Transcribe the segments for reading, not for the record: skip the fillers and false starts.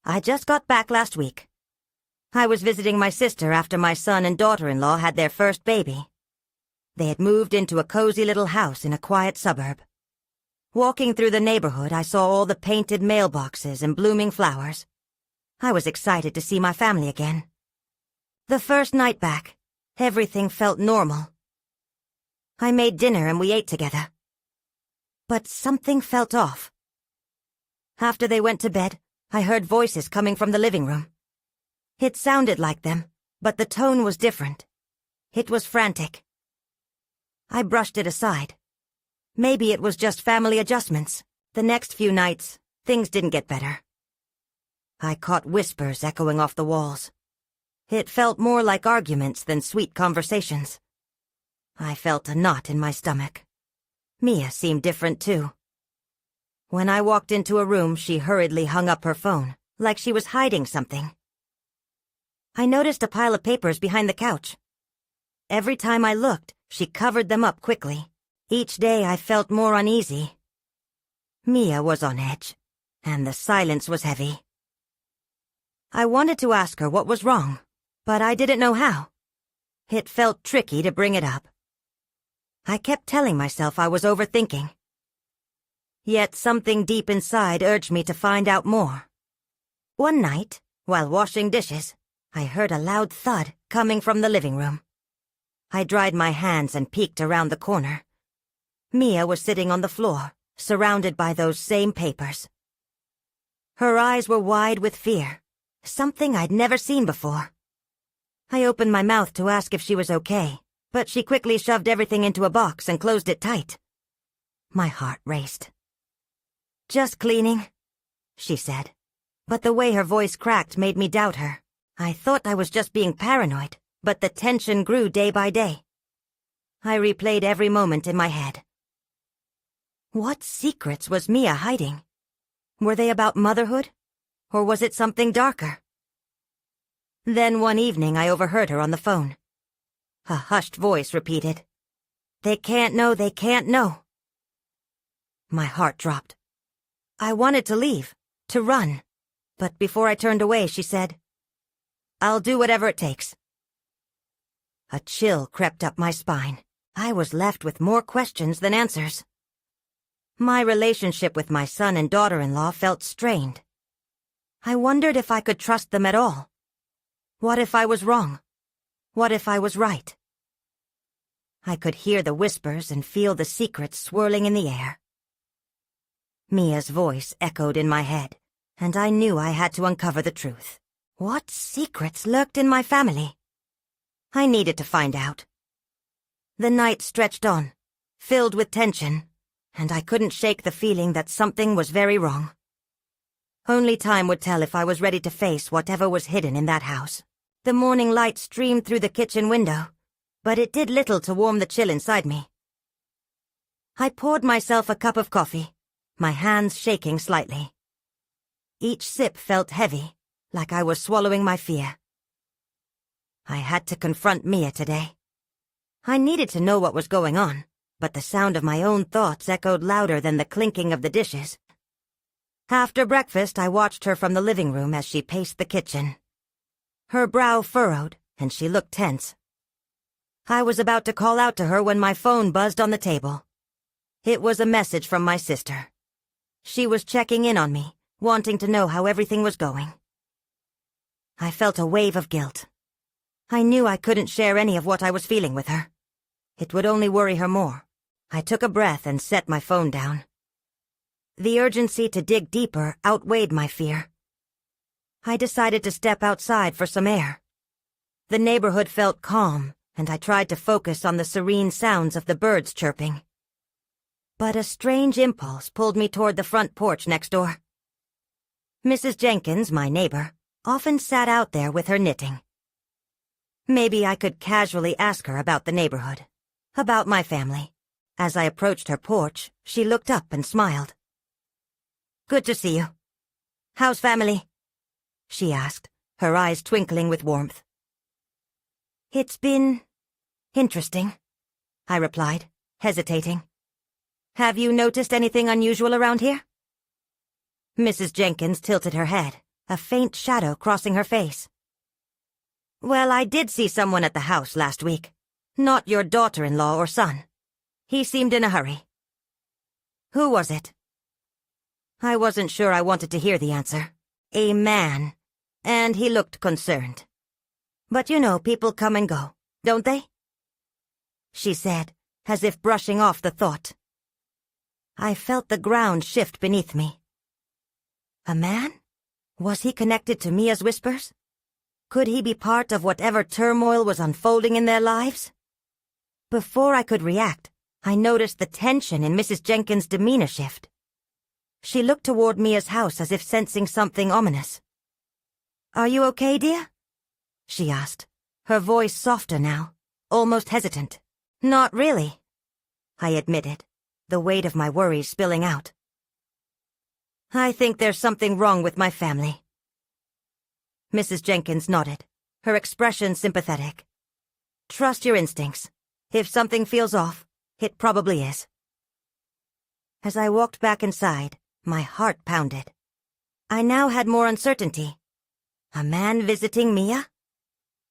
I just got back last week. I was visiting my sister after my son and daughter-in-law had their first baby. They had moved into a cozy little house in a quiet suburb. Walking through the neighborhood, I saw all the painted mailboxes and blooming flowers. I was excited to see my family again. The first night back, everything felt normal. I made dinner and we ate together. But something felt off. After they went to bed, I heard voices coming from the living room. It sounded like them, but the tone was different. It was frantic. I brushed it aside. Maybe it was just family adjustments. The next few nights, things didn't get better. I caught whispers echoing off the walls. It felt more like arguments than sweet conversations. I felt a knot in my stomach. Mia seemed different too. When I walked into a room, she hurriedly hung up her phone, like she was hiding something. I noticed a pile of papers behind the couch. Every time I looked, she covered them up quickly. Each day I felt more uneasy. Mia was on edge, and the silence was heavy. I wanted to ask her what was wrong, but I didn't know how. It felt tricky to bring it up. I kept telling myself I was overthinking. Yet something deep inside urged me to find out more. One night, while washing dishes, I heard a loud thud coming from the living room. I dried my hands and peeked around the corner. Mia was sitting on the floor, surrounded by those same papers. Her eyes were wide with fear, something I'd never seen before. I opened my mouth to ask if she was okay, but she quickly shoved everything into a box and closed it tight. My heart raced. "Just cleaning," she said, but the way her voice cracked made me doubt her. I thought I was just being paranoid, but the tension grew day by day. I replayed every moment in my head. What secrets was Mia hiding? Were they about motherhood? Or was it something darker? Then one evening I overheard her on the phone. A hushed voice repeated, "They can't know, they can't know." My heart dropped. I wanted to leave, to run, but before I turned away she said, "I'll do whatever it takes." A chill crept up my spine. I was left with more questions than answers. My relationship with my son and daughter-in-law felt strained. I wondered if I could trust them at all. What if I was wrong? What if I was right? I could hear the whispers and feel the secrets swirling in the air. Mia's voice echoed in my head, and I knew I had to uncover the truth. What secrets lurked in my family? I needed to find out. The night stretched on, filled with tension, and I couldn't shake the feeling that something was very wrong. Only time would tell if I was ready to face whatever was hidden in that house. The morning light streamed through the kitchen window, but it did little to warm the chill inside me. I poured myself a cup of coffee, my hands shaking slightly. Each sip felt heavy, like I was swallowing my fear. I had to confront Mia today. I needed to know what was going on, but the sound of my own thoughts echoed louder than the clinking of the dishes. After breakfast, I watched her from the living room as she paced the kitchen. Her brow furrowed, and she looked tense. I was about to call out to her when my phone buzzed on the table. It was a message from my sister. She was checking in on me, wanting to know how everything was going. I felt a wave of guilt. I knew I couldn't share any of what I was feeling with her. It would only worry her more. I took a breath and set my phone down. The urgency to dig deeper outweighed my fear. I decided to step outside for some air. The neighborhood felt calm, and I tried to focus on the serene sounds of the birds chirping. But a strange impulse pulled me toward the front porch next door. Mrs. Jenkins, my neighbor, often sat out there with her knitting. Maybe I could casually ask her about the neighborhood, about my family. As I approached her porch, she looked up and smiled. "Good to see you. How's family?" she asked, her eyes twinkling with warmth. "It's been interesting," I replied, hesitating. "Have you noticed anything unusual around here?" Mrs. Jenkins tilted her head, a faint shadow crossing her face. Well, I did see someone at the house last week. Not your daughter-in-law or son. He seemed in a hurry. Who was it? I wasn't sure I wanted to hear the answer. A man. And he looked concerned. But you know, people come and go, don't they? She said, as if brushing off the thought. I felt the ground shift beneath me. A man? Was he connected to Mia's whispers? Could he be part of whatever turmoil was unfolding in their lives? Before I could react, I noticed the tension in Mrs. Jenkins' demeanor shift. She looked toward Mia's house as if sensing something ominous. "Are you okay, dear?" she asked, her voice softer now, almost hesitant. "Not really," I admitted, the weight of my worries spilling out. "I think there's something wrong with my family." Mrs. Jenkins nodded, her expression sympathetic. "Trust your instincts. If something feels off, it probably is." As I walked back inside, my heart pounded. I now had more uncertainty. A man visiting Mia?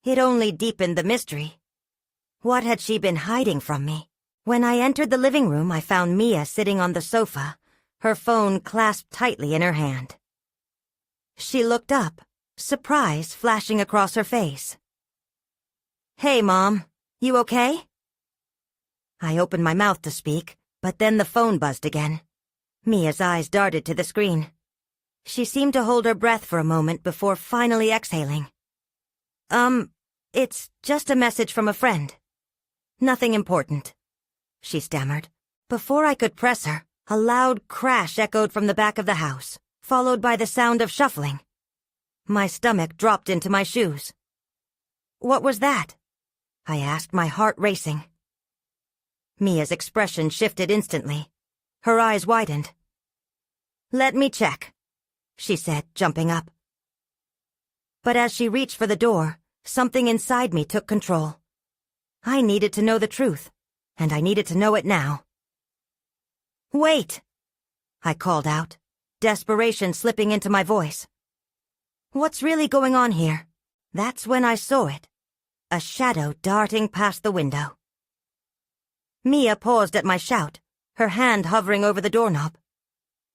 It only deepened the mystery. What had she been hiding from me? When I entered the living room, I found Mia sitting on the sofa, her phone clasped tightly in her hand. She looked up, surprise flashing across her face. "Hey, Mom, you okay?" I opened my mouth to speak, but then the phone buzzed again. Mia's eyes darted to the screen. She seemed to hold her breath for a moment before finally exhaling. It's just a message from a friend. Nothing important," she stammered. Before I could press her, a loud crash echoed from the back of the house, followed by the sound of shuffling. My stomach dropped into my shoes. "What was that?" I asked, my heart racing. Mia's expression shifted instantly. Her eyes widened. "Let me check," she said, jumping up. But as she reached for the door, something inside me took control. I needed to know the truth, and I needed to know it now. "Wait!" I called out, desperation slipping into my voice. "What's really going on here?" That's when I saw it. A shadow darting past the window. Mia paused at my shout, her hand hovering over the doorknob.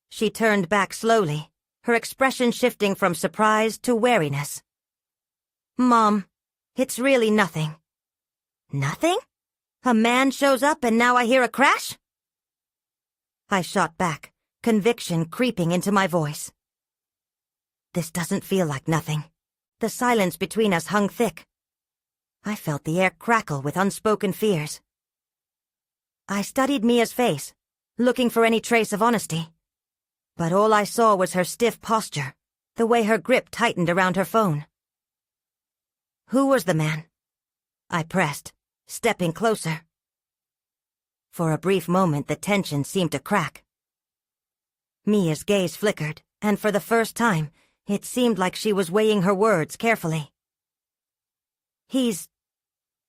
She turned back slowly, her expression shifting from surprise to wariness. "Mom, it's really nothing." "Nothing? A man shows up and now I hear a crash?" I shot back, conviction creeping into my voice. This doesn't feel like nothing. The silence between us hung thick. I felt the air crackle with unspoken fears. I studied Mia's face, looking for any trace of honesty. But all I saw was her stiff posture, the way her grip tightened around her phone. "Who was the man?" I pressed, stepping closer. For a brief moment the tension seemed to crack. Mia's gaze flickered, and for the first time, it seemed like she was weighing her words carefully. "He's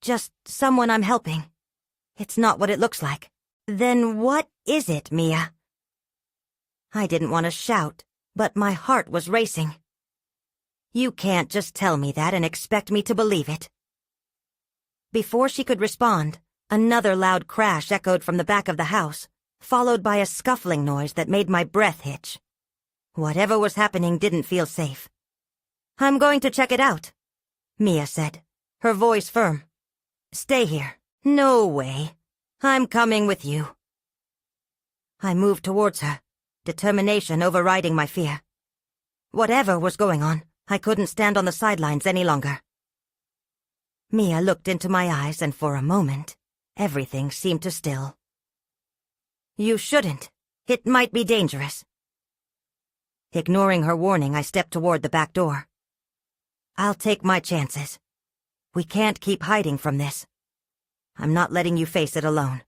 just someone I'm helping. It's not what it looks like." "Then what is it, Mia?" I didn't want to shout, but my heart was racing. "You can't just tell me that and expect me to believe it." Before she could respond, another loud crash echoed from the back of the house, followed by a scuffling noise that made my breath hitch. Whatever was happening didn't feel safe. "I'm going to check it out," Mia said, her voice firm. "Stay here." "No way. I'm coming with you." I moved towards her, determination overriding my fear. Whatever was going on, I couldn't stand on the sidelines any longer. Mia looked into my eyes, and for a moment, everything seemed to still. "You shouldn't. It might be dangerous." Ignoring her warning, I stepped toward the back door. "I'll take my chances. We can't keep hiding from this. I'm not letting you face it alone."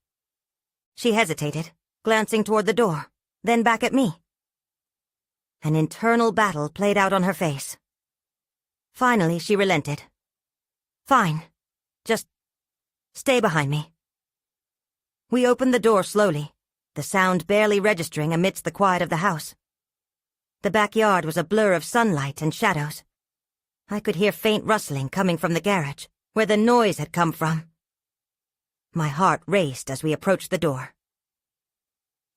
She hesitated, glancing toward the door, then back at me. An internal battle played out on her face. Finally, she relented. "Fine. Just stay behind me." We opened the door slowly, the sound barely registering amidst the quiet of the house. The backyard was a blur of sunlight and shadows. I could hear faint rustling coming from the garage, where the noise had come from. My heart raced as we approached the door.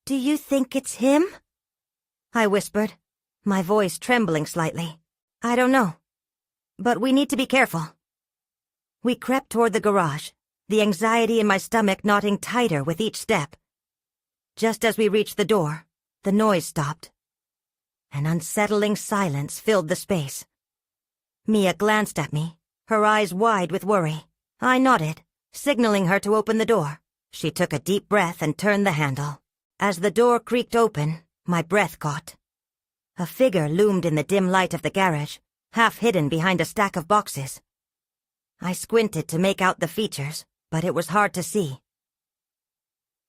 "Do you think it's him?" I whispered, my voice trembling slightly. "I don't know. But we need to be careful." We crept toward the garage, the anxiety in my stomach knotting tighter with each step. Just as we reached the door, the noise stopped. An unsettling silence filled the space. Mia glanced at me, her eyes wide with worry. I nodded, signaling her to open the door. She took a deep breath and turned the handle. As the door creaked open, my breath caught. A figure loomed in the dim light of the garage, half hidden behind a stack of boxes. I squinted to make out the features, but it was hard to see.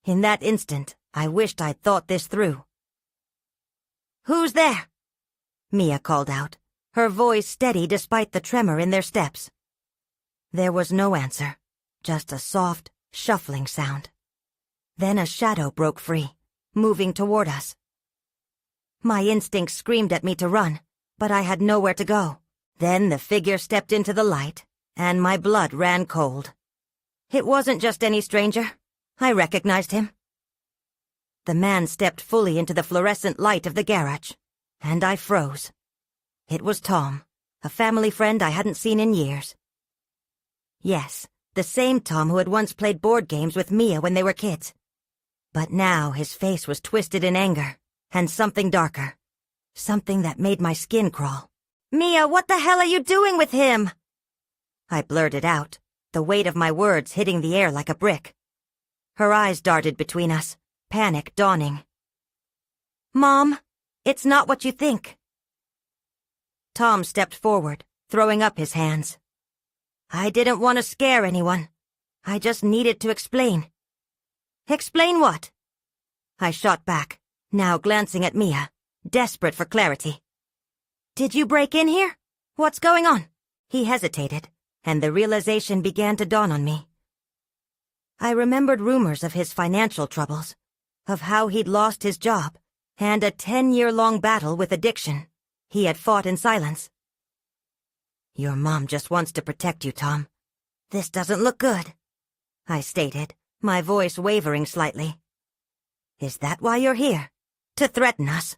In that instant, I wished I'd thought this through. "Who's there?" Mia called out, her voice steady despite the tremor in their steps. There was no answer, just a soft, shuffling sound. Then a shadow broke free, moving toward us. My instincts screamed at me to run, but I had nowhere to go. Then the figure stepped into the light, and my blood ran cold. It wasn't just any stranger. I recognized him. The man stepped fully into the fluorescent light of the garage, and I froze. It was Tom, a family friend I hadn't seen in years. Yes, the same Tom who had once played board games with Mia when they were kids. But now his face was twisted in anger, and something darker. Something that made my skin crawl. "Mia, what the hell are you doing with him?" I blurted out, the weight of my words hitting the air like a brick. Her eyes darted between us, panic dawning. "Mom, it's not what you think." Tom stepped forward, throwing up his hands. "I didn't want to scare anyone. I just needed to explain." "Explain what?" I shot back, now glancing at Mia, desperate for clarity. "Did you break in here? What's going on?" He hesitated, and the realization began to dawn on me. I remembered rumors of his financial troubles, of how he'd lost his job, and a 10-year-long battle with addiction he had fought in silence. "Your mom just wants to protect you, Tom. This doesn't look good," I stated, my voice wavering slightly. "Is that why you're here? To threaten us?"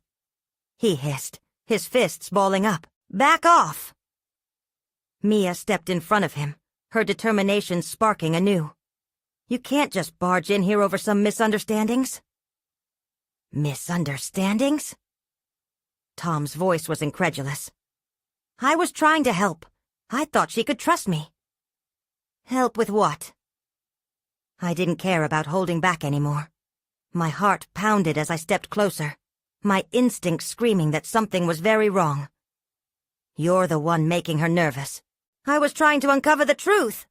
He hissed, his fists balling up. "Back off!" Mia stepped in front of him, her determination sparking anew. "You can't just barge in here over some misunderstandings." "Misunderstandings?" Tom's voice was incredulous. "I was trying to help. I thought she could trust me." "Help with what?" I didn't care about holding back anymore. My heart pounded as I stepped closer, my instinct screaming that something was very wrong. "You're the one making her nervous." "I was trying to uncover the truth,"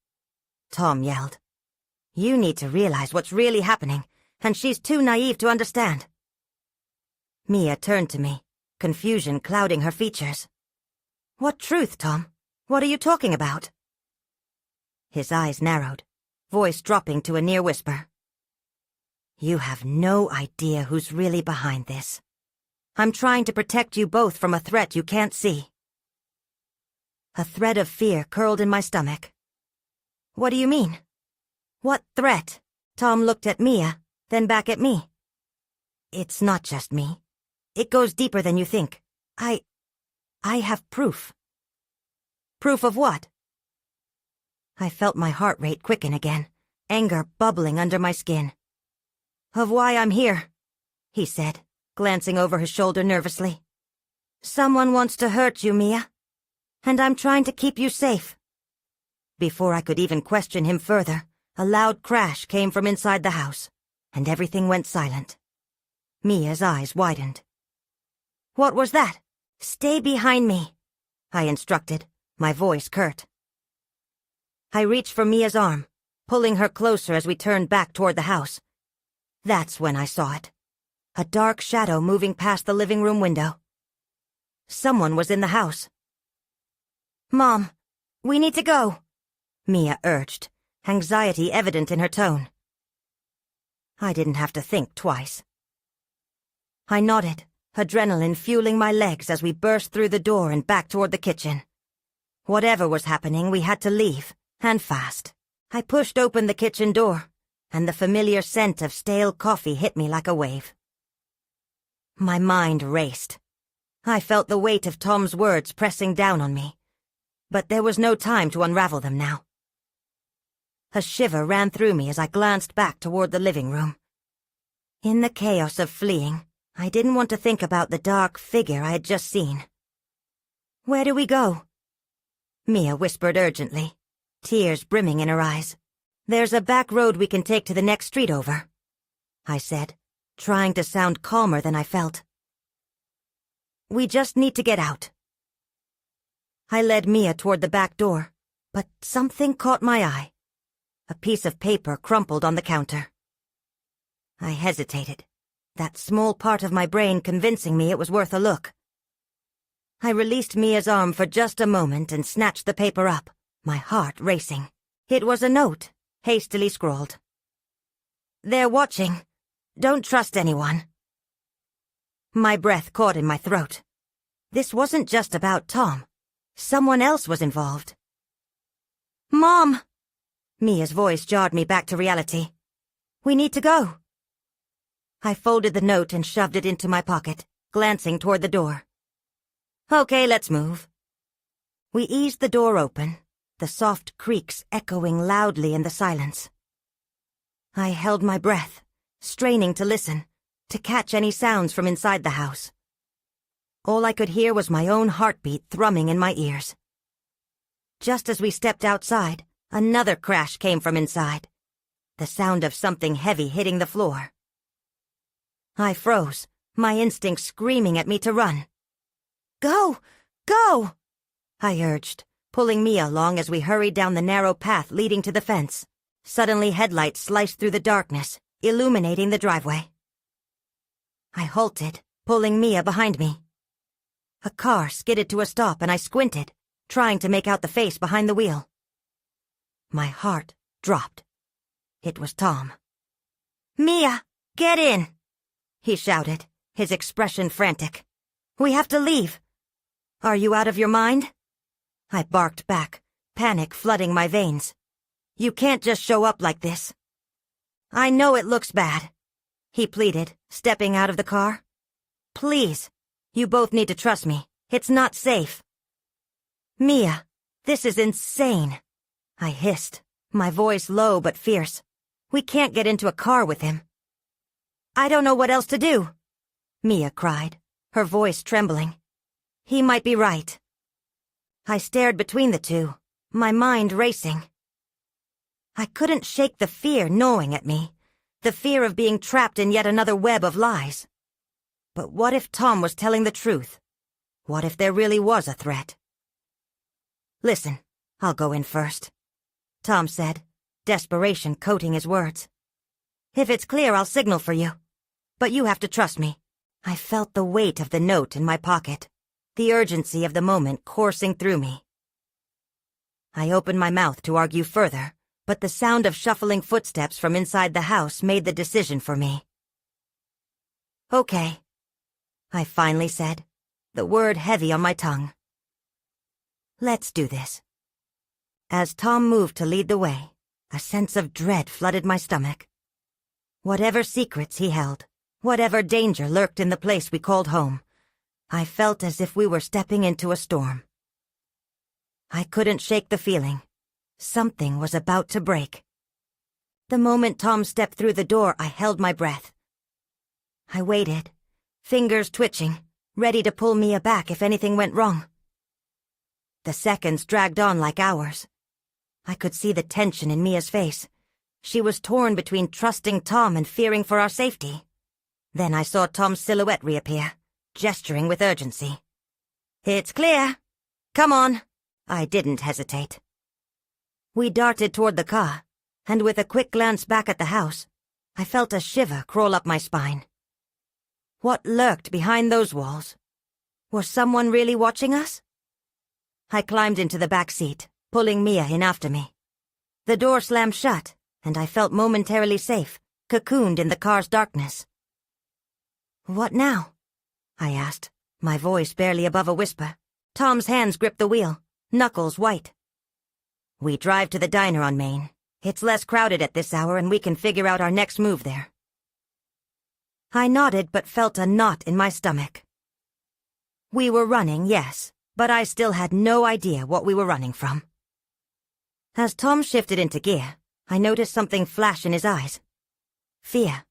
Tom yelled. "You need to realize what's really happening, and she's too naive to understand." Mia turned to me, confusion clouding her features. "What truth, Tom? What are you talking about?" His eyes narrowed, voice dropping to a near whisper. "You have no idea who's really behind this. I'm trying to protect you both from a threat you can't see." A thread of fear curled in my stomach. "What do you mean? What threat?" Tom looked at Mia, then back at me. "It's not just me. It goes deeper than you think. I have proof." "Proof of what?" I felt my heart rate quicken again, anger bubbling under my skin. "Of why I'm here," he said, glancing over his shoulder nervously. "Someone wants to hurt you, Mia, and I'm trying to keep you safe." Before I could even question him further, a loud crash came from inside the house, and everything went silent. Mia's eyes widened. "What was that?" "Stay behind me," I instructed, my voice curt. I reached for Mia's arm, pulling her closer as we turned back toward the house. That's when I saw it. A dark shadow moving past the living room window. Someone was in the house. "Mom, we need to go," Mia urged, anxiety evident in her tone. I didn't have to think twice. I nodded, adrenaline fueling my legs as we burst through the door and back toward the kitchen. Whatever was happening, we had to leave, and fast. I pushed open the kitchen door, and the familiar scent of stale coffee hit me like a wave. My mind raced. I felt the weight of Tom's words pressing down on me, but there was no time to unravel them now. A shiver ran through me as I glanced back toward the living room. In the chaos of fleeing, I didn't want to think about the dark figure I had just seen. "Where do we go?" Mia whispered urgently, tears brimming in her eyes. "There's a back road we can take to the next street over," I said, trying to sound calmer than I felt. "We just need to get out." I led Mia toward the back door, but something caught my eye. A piece of paper crumpled on the counter. I hesitated, that small part of my brain convincing me it was worth a look. I released Mia's arm for just a moment and snatched the paper up, my heart racing. It was a note, hastily scrawled. "They're watching. Don't trust anyone." My breath caught in my throat. This wasn't just about Tom. Someone else was involved. "Mom!" Mia's voice jarred me back to reality. "We need to go." I folded the note and shoved it into my pocket, glancing toward the door. "Okay, let's move." We eased the door open, the soft creaks echoing loudly in the silence. I held my breath, straining to listen, to catch any sounds from inside the house. All I could hear was my own heartbeat thrumming in my ears. Just as we stepped outside, another crash came from inside, the sound of something heavy hitting the floor. I froze, my instincts screaming at me to run. "Go! Go!" I urged, pulling Mia along as we hurried down the narrow path leading to the fence. Suddenly headlights sliced through the darkness, illuminating the driveway. I halted, pulling Mia behind me. A car skidded to a stop and I squinted, trying to make out the face behind the wheel. My heart dropped. It was Tom. "Mia, get in!" he shouted, his expression frantic. "We have to leave." "Are you out of your mind?" I barked back, panic flooding my veins. "You can't just show up like this." "I know it looks bad," he pleaded, stepping out of the car. "Please, you both need to trust me. It's not safe." "Mia, this is insane," I hissed, my voice low but fierce. "We can't get into a car with him." "I don't know what else to do," Mia cried, her voice trembling. "He might be right." I stared between the two, my mind racing. I couldn't shake the fear gnawing at me, the fear of being trapped in yet another web of lies. But what if Tom was telling the truth? What if there really was a threat? "Listen, I'll go in first," Tom said, desperation coating his words. "If it's clear, I'll signal for you. But you have to trust me." I felt the weight of the note in my pocket, the urgency of the moment coursing through me. I opened my mouth to argue further, but the sound of shuffling footsteps from inside the house made the decision for me. "Okay," I finally said, the word heavy on my tongue. "Let's do this." As Tom moved to lead the way, a sense of dread flooded my stomach. Whatever secrets he held, whatever danger lurked in the place we called home, I felt as if we were stepping into a storm. I couldn't shake the feeling. Something was about to break. The moment Tom stepped through the door, I held my breath. I waited, fingers twitching, ready to pull Mia back if anything went wrong. The seconds dragged on like hours. I could see the tension in Mia's face. She was torn between trusting Tom and fearing for our safety. Then I saw Tom's silhouette reappear, gesturing with urgency. "It's clear. Come on." I didn't hesitate. We darted toward the car, and with a quick glance back at the house, I felt a shiver crawl up my spine. What lurked behind those walls? Was someone really watching us? I climbed into the back seat, pulling Mia in after me. The door slammed shut, and I felt momentarily safe, cocooned in the car's darkness. "What now?" I asked, my voice barely above a whisper. Tom's hands gripped the wheel, knuckles white. We drive to the diner on Main. It's less crowded at this hour and we can figure out our next move there. I nodded but felt a knot in my stomach. We were running, yes, but I still had no idea what we were running from. As Tom shifted into gear, I noticed something flash in his eyes. Fear.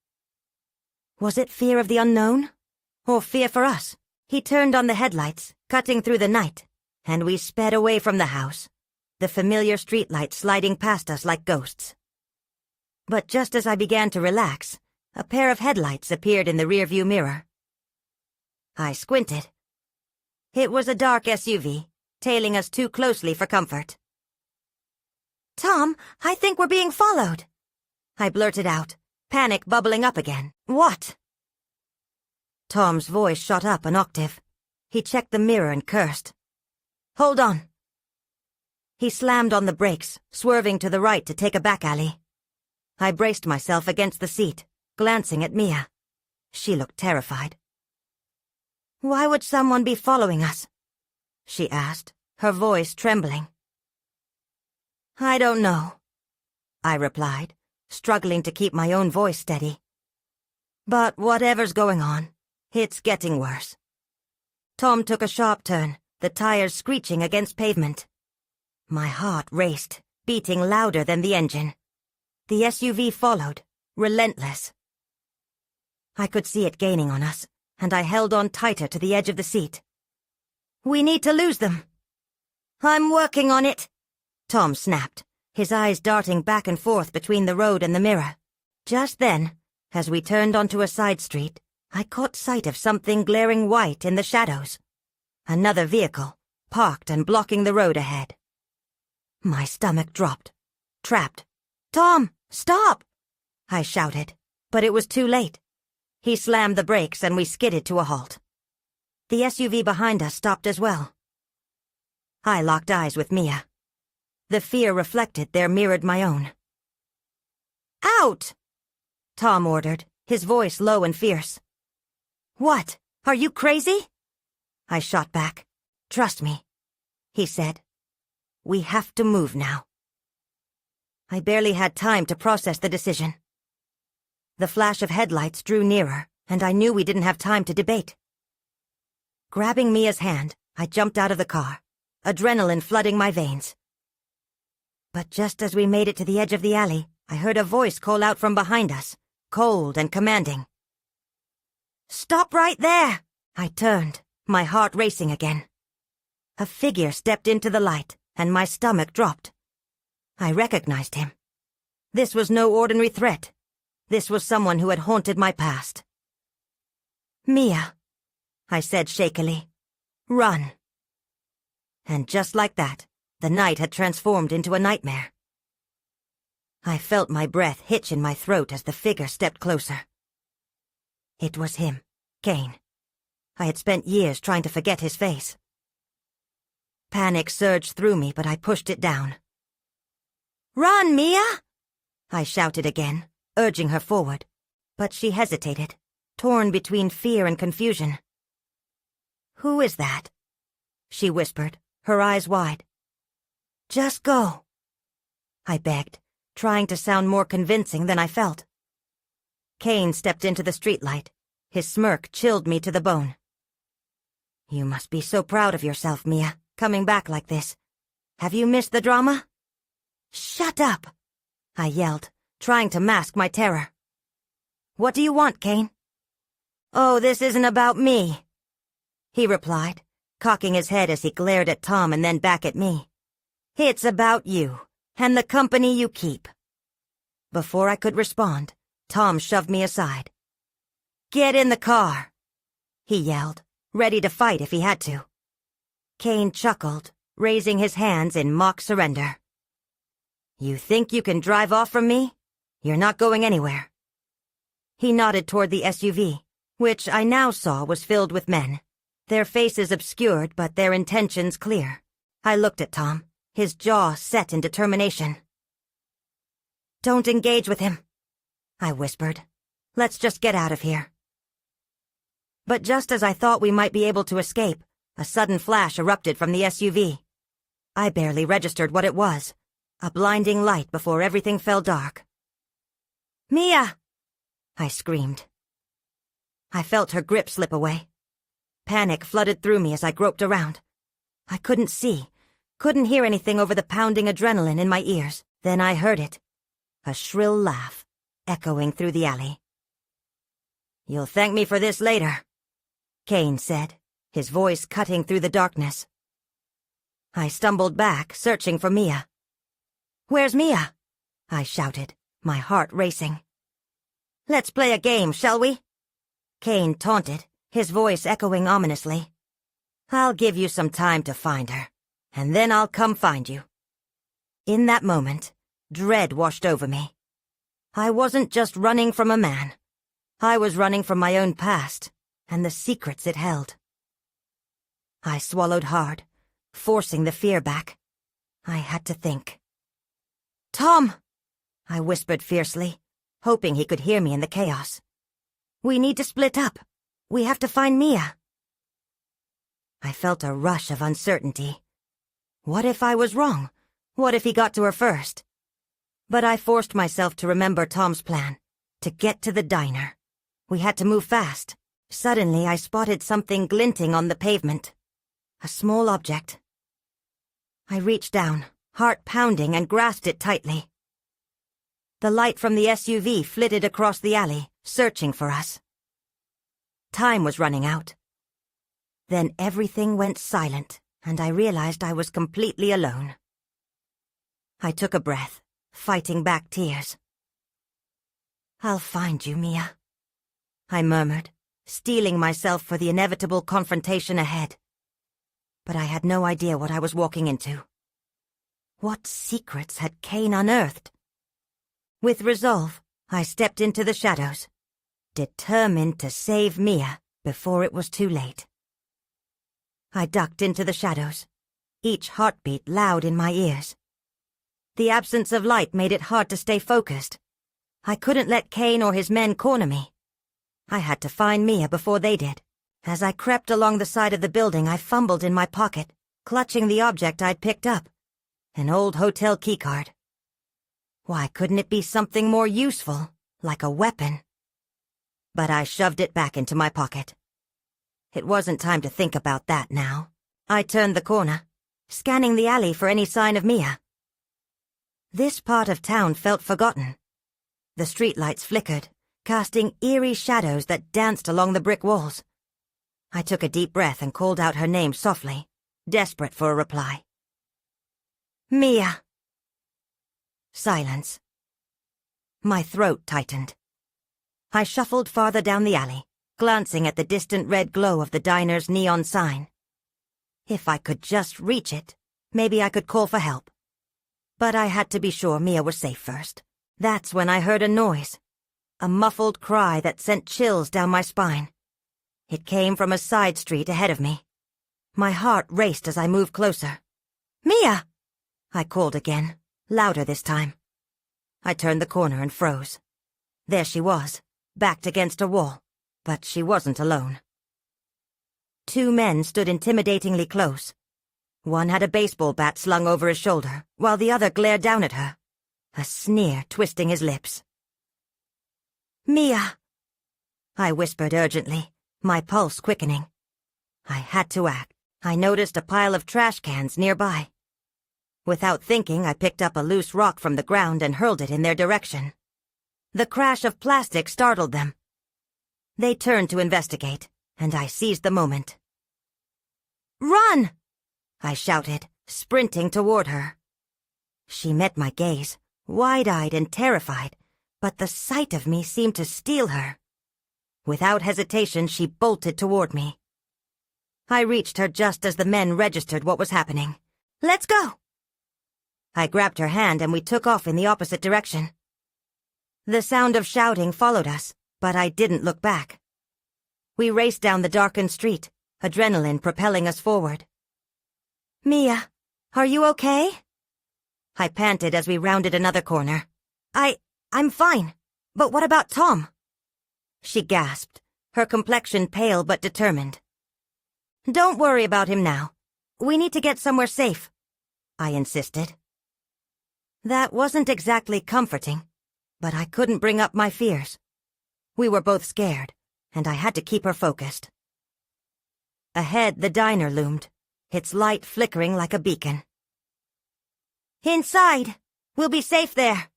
Was it fear of the unknown? Or fear for us? He turned on the headlights, cutting through the night, and we sped away from the house, the familiar streetlights sliding past us like ghosts. But just as I began to relax, a pair of headlights appeared in the rearview mirror. I squinted. It was a dark SUV, tailing us too closely for comfort. "Tom, I think we're being followed," I blurted out, panic bubbling up again. "What?" Tom's voice shot up an octave. He checked the mirror and cursed. "Hold on." He slammed on the brakes, swerving to the right to take a back alley. I braced myself against the seat, glancing at Mia. She looked terrified. "Why would someone be following us?" she asked, her voice trembling. "I don't know," I replied, struggling to keep my own voice steady. "But whatever's going on, it's getting worse." Tom took a sharp turn, the tires screeching against pavement. My heart raced, beating louder than the engine. The SUV followed, relentless. I could see it gaining on us, and I held on tighter to the edge of the seat. "We need to lose them." "I'm working on it," Tom snapped, his eyes darting back and forth between the road and the mirror. Just then, as we turned onto a side street, I caught sight of something glaring white in the shadows. Another vehicle, parked and blocking the road ahead. My stomach dropped. Trapped. "Tom, stop!" I shouted, but it was too late. He slammed the brakes and we skidded to a halt. The SUV behind us stopped as well. I locked eyes with Mia. The fear reflected there mirrored my own. "Out!" Tom ordered, his voice low and fierce. "What? Are you crazy?" I shot back. "Trust me," he said. "We have to move now." I barely had time to process the decision. The flash of headlights drew nearer, and I knew we didn't have time to debate. Grabbing Mia's hand, I jumped out of the car, adrenaline flooding my veins. But just as we made it to the edge of the alley, I heard a voice call out from behind us, cold and commanding. "Stop right there!" I turned, my heart racing again. A figure stepped into the light, and my stomach dropped. I recognized him. This was no ordinary threat. This was someone who had haunted my past. "Mia," I said shakily. "Run." And just like that, the night had transformed into a nightmare. I felt my breath hitch in my throat as the figure stepped closer. It was him, Kane. I had spent years trying to forget his face. Panic surged through me, but I pushed it down. "Run, Mia!" I shouted again, urging her forward. But she hesitated, torn between fear and confusion. "Who is that?" she whispered, her eyes wide. "Just go," I begged, trying to sound more convincing than I felt. Kane stepped into the streetlight. His smirk chilled me to the bone. "You must be so proud of yourself, Mia, coming back like this. Have you missed the drama?" "Shut up!" I yelled, trying to mask my terror. "What do you want, Kane?" "Oh, this isn't about me," he replied, cocking his head as he glared at Tom and then back at me. "It's about you, and the company you keep." Before I could respond, Tom shoved me aside. "Get in the car," he yelled, ready to fight if he had to. Kane chuckled, raising his hands in mock surrender. "You think you can drive off from me? You're not going anywhere." He nodded toward the SUV, which I now saw was filled with men, their faces obscured but their intentions clear. I looked at Tom, his jaw set in determination. "Don't engage with him," I whispered. "Let's just get out of here." But just as I thought we might be able to escape, a sudden flash erupted from the SUV. I barely registered what it was. A blinding light before everything fell dark. "Mia!" I screamed. I felt her grip slip away. Panic flooded through me as I groped around. I couldn't see, couldn't hear anything over the pounding adrenaline in my ears. Then I heard it. A shrill laugh, echoing through the alley. "You'll thank me for this later," Kane said, his voice cutting through the darkness. I stumbled back, searching for Mia. "Where's Mia?" I shouted, my heart racing. "Let's play a game, shall we?" Kane taunted, his voice echoing ominously. "I'll give you some time to find her, and then I'll come find you." In that moment, dread washed over me. I wasn't just running from a man. I was running from my own past, and the secrets it held. I swallowed hard, forcing the fear back. I had to think. "Tom!" I whispered fiercely, hoping he could hear me in the chaos. "We need to split up. We have to find Mia." I felt a rush of uncertainty. What if I was wrong? What if he got to her first? But I forced myself to remember Tom's plan, to get to the diner. We had to move fast. Suddenly, I spotted something glinting on the pavement. A small object. I reached down, heart pounding, and grasped it tightly. The light from the SUV flitted across the alley, searching for us. Time was running out. Then everything went silent, and I realized I was completely alone. I took a breath, fighting back tears. "I'll find you, Mia," I murmured, steeling myself for the inevitable confrontation ahead. But I had no idea what I was walking into. What secrets had Kane unearthed? With resolve, I stepped into the shadows, determined to save Mia before it was too late. I ducked into the shadows, each heartbeat loud in my ears. The absence of light made it hard to stay focused. I couldn't let Kane or his men corner me. I had to find Mia before they did. As I crept along the side of the building, I fumbled in my pocket, clutching the object I'd picked up, an old hotel keycard. Why couldn't it be something more useful, like a weapon? But I shoved it back into my pocket. It wasn't time to think about that now. I turned the corner, scanning the alley for any sign of Mia. This part of town felt forgotten. The streetlights flickered, casting eerie shadows that danced along the brick walls. I took a deep breath and called out her name softly, desperate for a reply. "Mia." Silence. My throat tightened. I shuffled farther down the alley, glancing at the distant red glow of the diner's neon sign. If I could just reach it, maybe I could call for help. But I had to be sure Mia was safe first. That's when I heard a noise, a muffled cry that sent chills down my spine. It came from a side street ahead of me. My heart raced as I moved closer. "Mia!" I called again, louder this time. I turned the corner and froze. There she was, backed against a wall, but she wasn't alone. Two men stood intimidatingly close. One had a baseball bat slung over his shoulder, while the other glared down at her, a sneer twisting his lips. "Mia!" I whispered urgently, my pulse quickening. I had to act. I noticed a pile of trash cans nearby. Without thinking, I picked up a loose rock from the ground and hurled it in their direction. The crash of plastic startled them. They turned to investigate, and I seized the moment. "Run!" I shouted, sprinting toward her. She met my gaze, wide-eyed and terrified, but the sight of me seemed to steel her. Without hesitation, she bolted toward me. I reached her just as the men registered what was happening. "Let's go!" I grabbed her hand and we took off in the opposite direction. The sound of shouting followed us, but I didn't look back. We raced down the darkened street, adrenaline propelling us forward. "Mia, are you okay?" I panted as we rounded another corner. I'm fine, but what about Tom?" She gasped, her complexion pale but determined. "Don't worry about him now. We need to get somewhere safe," I insisted. That wasn't exactly comforting, but I couldn't bring up my fears. We were both scared, and I had to keep her focused. Ahead, the diner loomed, its light flickering like a beacon. "Inside! We'll be safe there,"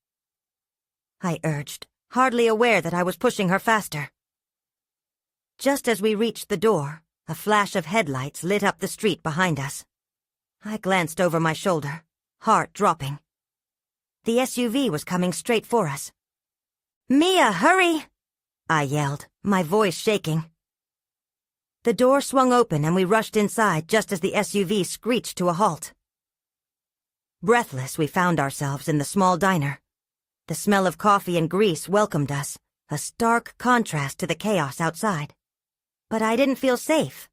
I urged, hardly aware that I was pushing her faster. Just as we reached the door, a flash of headlights lit up the street behind us. I glanced over my shoulder, heart dropping. The SUV was coming straight for us. "Mia, hurry!" I yelled, my voice shaking. The door swung open and we rushed inside just as the SUV screeched to a halt. Breathless, we found ourselves in the small diner. The smell of coffee and grease welcomed us, a stark contrast to the chaos outside. But I didn't feel safe.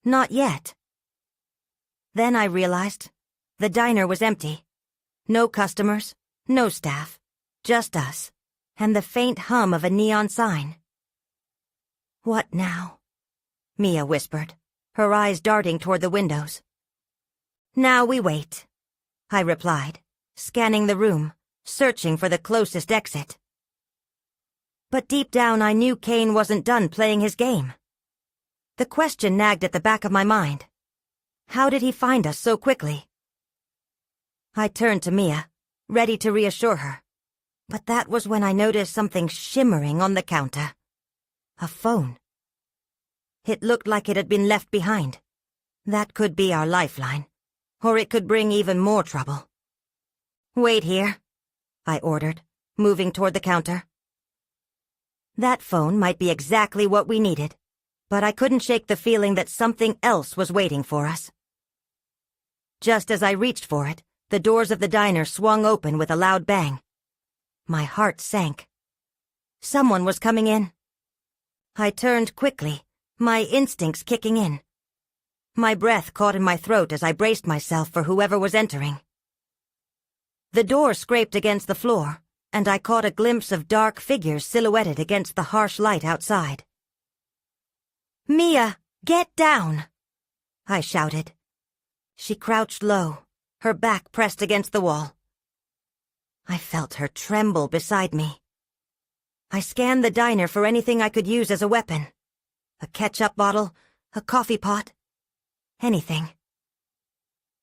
Not yet. Then I realized the diner was empty. No customers, no staff, just us, and the faint hum of a neon sign. "What now?" Mia whispered, her eyes darting toward the windows. "Now we wait," I replied, scanning the room, searching for the closest exit. But deep down I knew Kane wasn't done playing his game. The question nagged at the back of my mind. How did he find us so quickly? I turned to Mia, ready to reassure her. But that was when I noticed something shimmering on the counter. A phone. It looked like it had been left behind. That could be our lifeline, or it could bring even more trouble. "Wait here," I ordered, moving toward the counter. That phone might be exactly what we needed, but I couldn't shake the feeling that something else was waiting for us. Just as I reached for it, the doors of the diner swung open with a loud bang. My heart sank. Someone was coming in. I turned quickly, my instincts kicking in. My breath caught in my throat as I braced myself for whoever was entering. The door scraped against the floor, and I caught a glimpse of dark figures silhouetted against the harsh light outside. "Mia, get down!" I shouted. She crouched low, her back pressed against the wall. I felt her tremble beside me. I scanned the diner for anything I could use as a weapon. A ketchup bottle, a coffee pot, anything.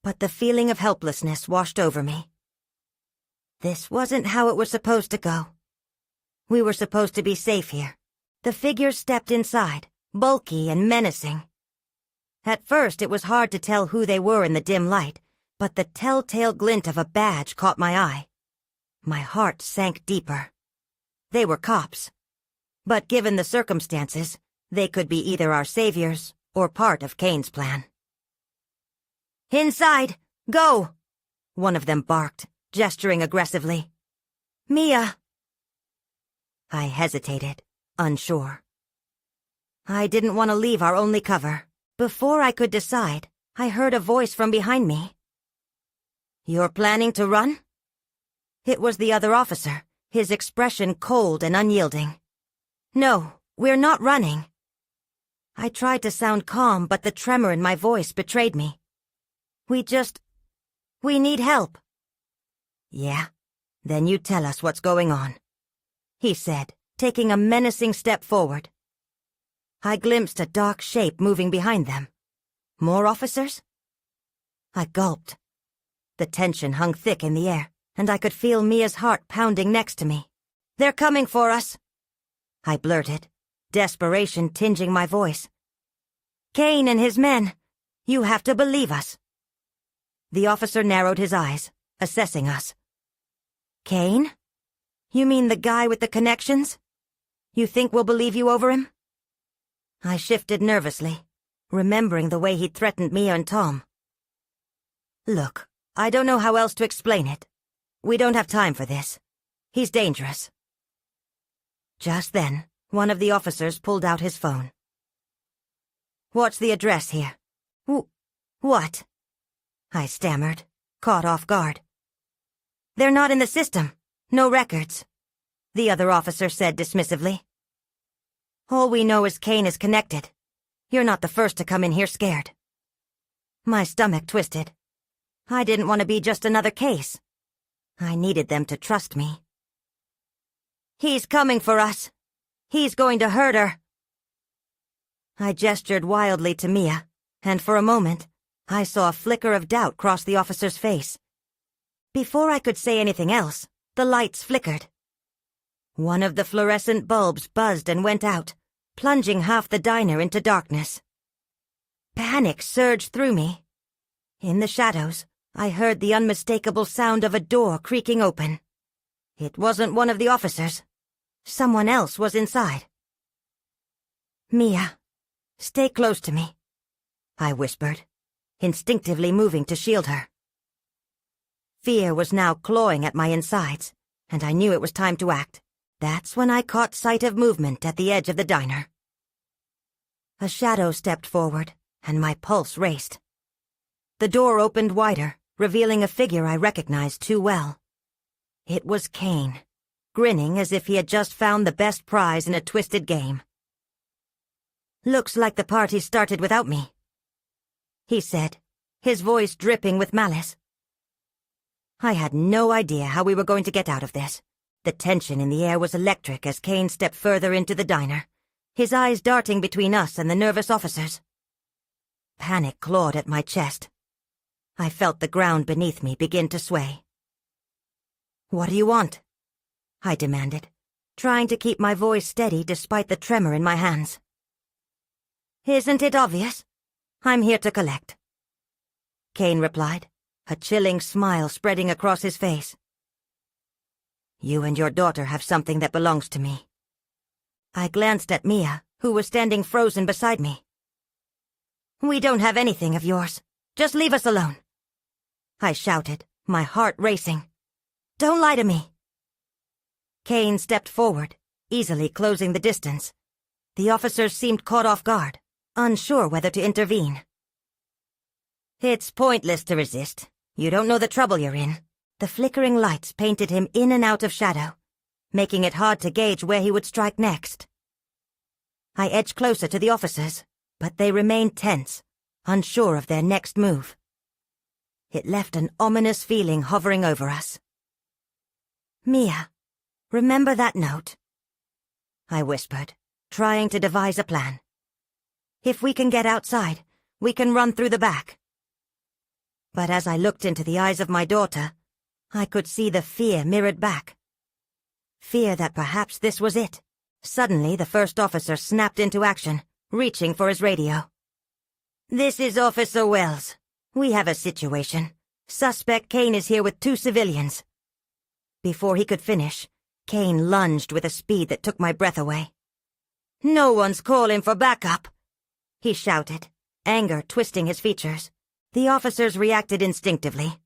But the feeling of helplessness washed over me. This wasn't how it was supposed to go. We were supposed to be safe here. The figures stepped inside, bulky and menacing. At first it was hard to tell who they were in the dim light, but the telltale glint of a badge caught my eye. My heart sank deeper. They were cops. But given the circumstances, they could be either our saviors or part of Kane's plan. "Inside! Go!" one of them barked, gesturing aggressively. "Mia!" I hesitated, unsure. I didn't want to leave our only cover. Before I could decide, I heard a voice from behind me. "You're planning to run?" It was the other officer, his expression cold and unyielding. "No, we're not running." I tried to sound calm, but the tremor in my voice betrayed me. We need help." "Yeah? Then you tell us what's going on," he said, taking a menacing step forward. I glimpsed a dark shape moving behind them. More officers? I gulped. The tension hung thick in the air, and I could feel Mia's heart pounding next to me. "They're coming for us," I blurted, desperation tinging my voice. "Kane and his men, you have to believe us." The officer narrowed his eyes, assessing us. "Kane? You mean the guy with the connections? You think we'll believe you over him?" I shifted nervously, remembering the way he'd threatened Mia and Tom. "Look, I don't know how else to explain it. We don't have time for this. He's dangerous." Just then, one of the officers pulled out his phone. "What's the address here?" What?" I stammered, caught off guard. "They're not in the system. No records," the other officer said dismissively. All we know is Kane is connected. You're not the first to come in here scared. My stomach twisted. I didn't want to be just another case. I needed them to trust me. He's coming for us. He's going to hurt her. I gestured wildly to Mia, and for a moment, I saw a flicker of doubt cross the officer's face. Before I could say anything else, the lights flickered. One of the fluorescent bulbs buzzed and went out, plunging half the diner into darkness. Panic surged through me. In the shadows, I heard the unmistakable sound of a door creaking open. It wasn't one of the officers. Someone else was inside. "Mia, stay close to me," I whispered, instinctively moving to shield her. Fear was now clawing at my insides, and I knew it was time to act. That's when I caught sight of movement at the edge of the diner. A shadow stepped forward, and my pulse raced. The door opened wider, revealing a figure I recognized too well. It was Kane, grinning as if he had just found the best prize in a twisted game. "Looks like the party started without me," he said, his voice dripping with malice. I had no idea how we were going to get out of this. The tension in the air was electric as Kane stepped further into the diner, his eyes darting between us and the nervous officers. Panic clawed at my chest. I felt the ground beneath me begin to sway. "What do you want?" I demanded, trying to keep my voice steady despite the tremor in my hands. "Isn't it obvious? I'm here to collect," Kane replied, a chilling smile spreading across his face. "You and your daughter have something that belongs to me." I glanced at Mia, who was standing frozen beside me. "We don't have anything of yours. Just leave us alone," I shouted, my heart racing. "Don't lie to me." Kane stepped forward, easily closing the distance. The officers seemed caught off guard, unsure whether to intervene. "It's pointless to resist. You don't know the trouble you're in." The flickering lights painted him in and out of shadow, making it hard to gauge where he would strike next. I edged closer to the officers, but they remained tense, unsure of their next move. It left an ominous feeling hovering over us. "Mia, remember that note?" I whispered, trying to devise a plan. "If we can get outside, we can run through the back." But as I looked into the eyes of my daughter, I could see the fear mirrored back. Fear that perhaps this was it. Suddenly, the first officer snapped into action, reaching for his radio. "This is Officer Wells. We have a situation. Suspect Kane is here with 2 civilians. Before he could finish, Kane lunged with a speed that took my breath away. "No one's calling for backup," he shouted, anger twisting his features. The officers reacted instinctively.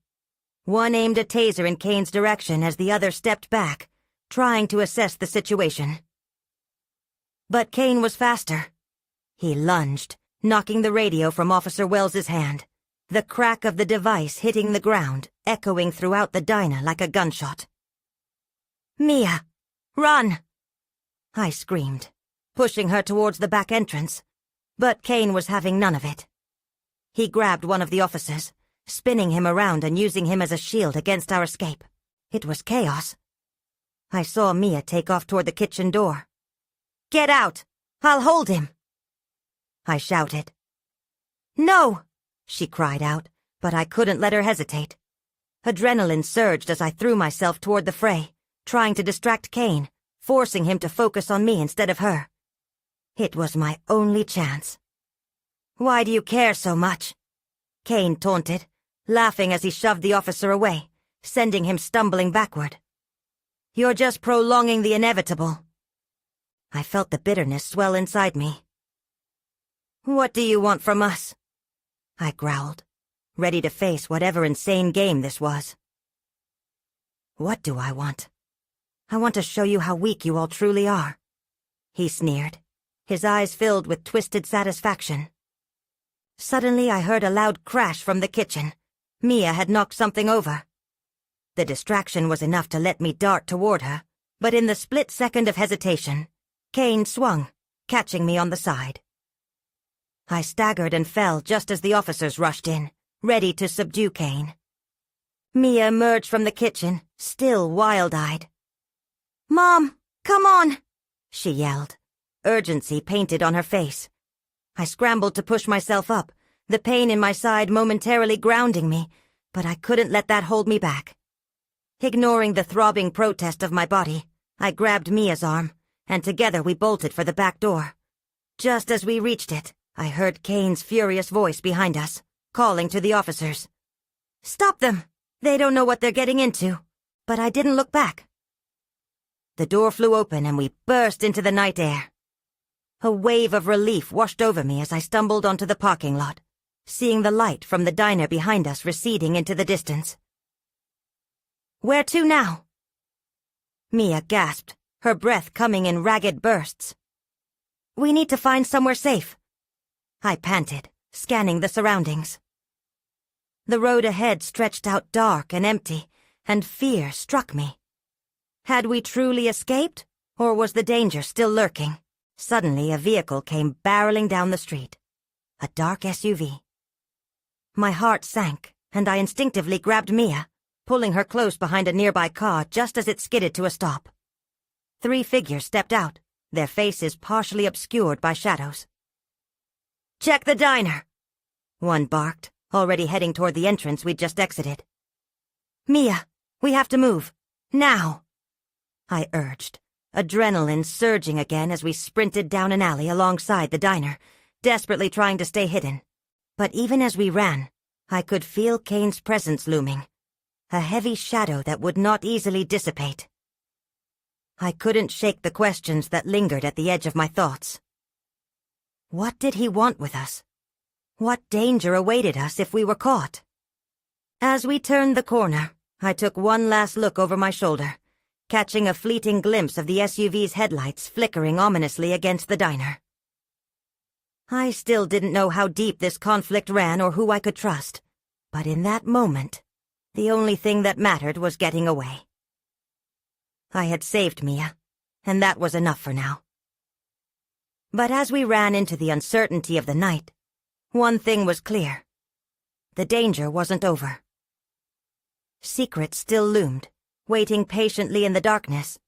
One aimed a taser in Kane's direction as the other stepped back, trying to assess the situation. But Kane was faster. He lunged, knocking the radio from Officer Wells's hand, the crack of the device hitting the ground, echoing throughout the diner like a gunshot. "Mia, run!" I screamed, pushing her towards the back entrance, but Kane was having none of it. He grabbed one of the officers, spinning him around and using him as a shield against our escape. It was chaos. I saw Mia take off toward the kitchen door. "Get out! I'll hold him!" I shouted. "No!" she cried out, but I couldn't let her hesitate. Adrenaline surged as I threw myself toward the fray, trying to distract Kane, forcing him to focus on me instead of her. It was my only chance. "Why do you care so much?" Kane taunted, laughing as he shoved the officer away, sending him stumbling backward. "You're just prolonging the inevitable." I felt the bitterness swell inside me. "What do you want from us?" I growled, ready to face whatever insane game this was. "What do I want? I want to show you how weak you all truly are," he sneered, his eyes filled with twisted satisfaction. Suddenly I heard a loud crash from the kitchen. Mia had knocked something over. The distraction was enough to let me dart toward her, but in the split second of hesitation, Kane swung, catching me on the side. I staggered and fell just as the officers rushed in, ready to subdue Kane. Mia emerged from the kitchen, still wild-eyed. "Mom, come on!" she yelled, urgency painted on her face. I scrambled to push myself up, the pain in my side momentarily grounding me, but I couldn't let that hold me back. Ignoring the throbbing protest of my body, I grabbed Mia's arm, and together we bolted for the back door. Just as we reached it, I heard Kane's furious voice behind us, calling to the officers. "Stop them! They don't know what they're getting into." But I didn't look back. The door flew open and we burst into the night air. A wave of relief washed over me as I stumbled onto the parking lot, seeing the light from the diner behind us receding into the distance. "Where to now?" Mia gasped, her breath coming in ragged bursts. "We need to find somewhere safe," I panted, scanning the surroundings. The road ahead stretched out dark and empty, and fear struck me. Had we truly escaped, or was the danger still lurking? Suddenly, a vehicle came barreling down the street. A dark SUV. My heart sank, and I instinctively grabbed Mia, pulling her close behind a nearby car just as it skidded to a stop. 3 figures stepped out, their faces partially obscured by shadows. "Check the diner," one barked, already heading toward the entrance we'd just exited. "Mia, we have to move. Now," I urged, adrenaline surging again as we sprinted down an alley alongside the diner, desperately trying to stay hidden. But even as we ran, I could feel Kane's presence looming, a heavy shadow that would not easily dissipate. I couldn't shake the questions that lingered at the edge of my thoughts. What did he want with us? What danger awaited us if we were caught? As we turned the corner, I took one last look over my shoulder, catching a fleeting glimpse of the SUV's headlights flickering ominously against the diner. I still didn't know how deep this conflict ran or who I could trust, but in that moment, the only thing that mattered was getting away. I had saved Mia, and that was enough for now. But as we ran into the uncertainty of the night, one thing was clear. The danger wasn't over. Secret still loomed, waiting patiently in the darkness,